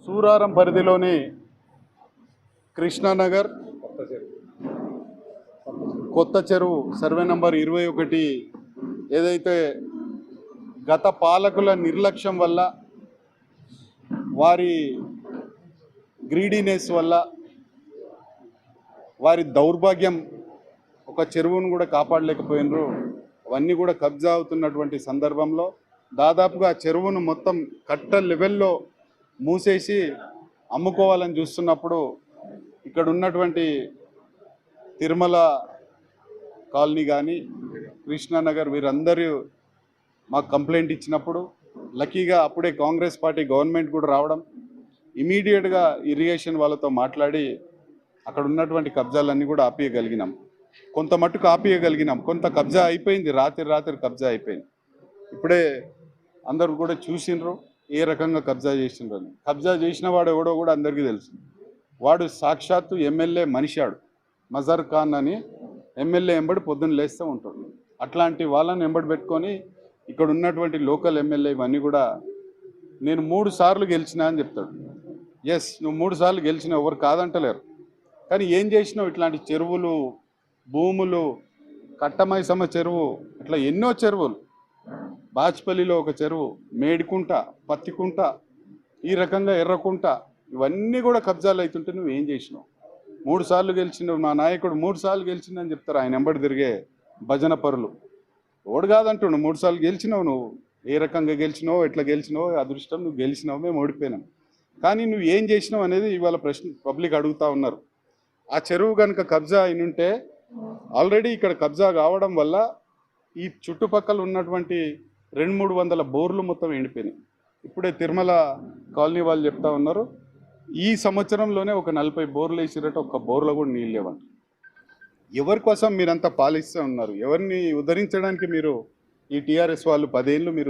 సూరారం పరిధిలోని కృష్ణానగర్ కొత్త చెరువు సర్వే నంబర్ 21 ఏదైతే గత పాలకుల నిర్లక్ష్యం వల్ల వారి గ్రీడీనెస్ వల్ల వారి దౌర్భాగ్యం ఒక చెరువును కూడా కాపాడలేకపోయినరు. అవన్నీ కూడా కబ్జా అవుతున్నటువంటి సందర్భంలో దాదాపుగా ఆ చెరువును మొత్తం కట్ట లెవెల్లో మూసేసి అమ్ముకోవాలని చూస్తున్నప్పుడు ఇక్కడ ఉన్నటువంటి తిరుమల కాలనీ కానీ కృష్ణానగర్ వీరందరూ మాకు కంప్లైంట్ ఇచ్చినప్పుడు లక్కీగా అప్పుడే కాంగ్రెస్ పార్టీ గవర్నమెంట్ కూడా రావడం ఇమీడియట్గా ఇరిగేషన్ వాళ్ళతో మాట్లాడి అక్కడ ఉన్నటువంటి కబ్జాలన్నీ కూడా ఆపేయగలిగినాం. కొంత మట్టుకు ఆపేయగలిగినాం, కొంత కబ్జా అయిపోయింది, రాత్రి కబ్జా అయిపోయింది. ఇప్పుడే అందరూ కూడా చూసిండ్రు ఏ రకంగా కబ్జా చేసిండ్రని. కబ్జా చేసిన వాడు ఎవడో కూడా అందరికీ తెలుసు. వాడు సాక్షాత్తు ఎమ్మెల్యే మనిషాడు, మజర్ ఖాన్ అని ఎమ్మెల్యే ఎంబడి పొద్దున్న లేస్తూ ఉంటాడు. అట్లాంటి వాళ్ళని ఎంబడి పెట్టుకొని ఇక్కడ ఉన్నటువంటి లోకల్ ఎమ్మెల్యే ఇవన్నీ కూడా నేను 3 సార్లు గెలిచినా అని చెప్తాడు. ఎస్, నువ్వు 3 సార్లు గెలిచినావు, ఎవరు కాదంటలేరు. కానీ ఏం చేసినావు? ఇట్లాంటి చెరువులు, భూములు, కట్టమైసమ్మ చెరువు, ఇట్లా ఎన్నో చెరువులు, బాచ్పల్లిలో ఒక చెరువు, మేడికుంట, పత్తికుంట, ఈ రకంగా ఎర్రకుంట, ఇవన్నీ కూడా కబ్జాలు అవుతుంటే నువ్వు ఏం చేసినావు? 3 సార్లు గెలిచినావు, నా నాయకుడు 3 సార్లు గెలిచిందని చెప్తారు ఆయన ఎంబడి తిరిగే భజన పరులు. ఓడు కాదంటుండు, 3 సార్లు గెలిచినావు. నువ్వు ఏ రకంగా గెలిచినావో, ఎట్లా గెలిచినావో అదృష్టం, నువ్వు గెలిచినావు, మేము ఓడిపోయినాం. కానీ నువ్వు ఏం చేసినావు అనేది ఇవాళ ప్రశ్న పబ్లిక్ అడుగుతూ ఉన్నారు. ఆ చెరువు కనుక కబ్జా అయినుంటే ఆల్రెడీ ఇక్కడ కబ్జా కావడం వల్ల ఈ చుట్టుపక్కల ఉన్నటువంటి 200-300 బోర్లు మొత్తం ఎండిపోయినాయి. ఇప్పుడే తిరుమల కాలనీ వాళ్ళు చెప్తా ఉన్నారు, ఈ సంవత్సరంలోనే ఒక 40 బోర్లు వేసిరట, ఒక్క బోర్లో కూడా నీళ్ళు లేవంట. ఎవరి కోసం మీరంతా పాలిస్తూ ఉన్నారు? ఎవరిని ఉద్ధరించడానికి మీరు ఈ టీఆర్ఎస్ వాళ్ళు 10 ఏళ్ళు మీరు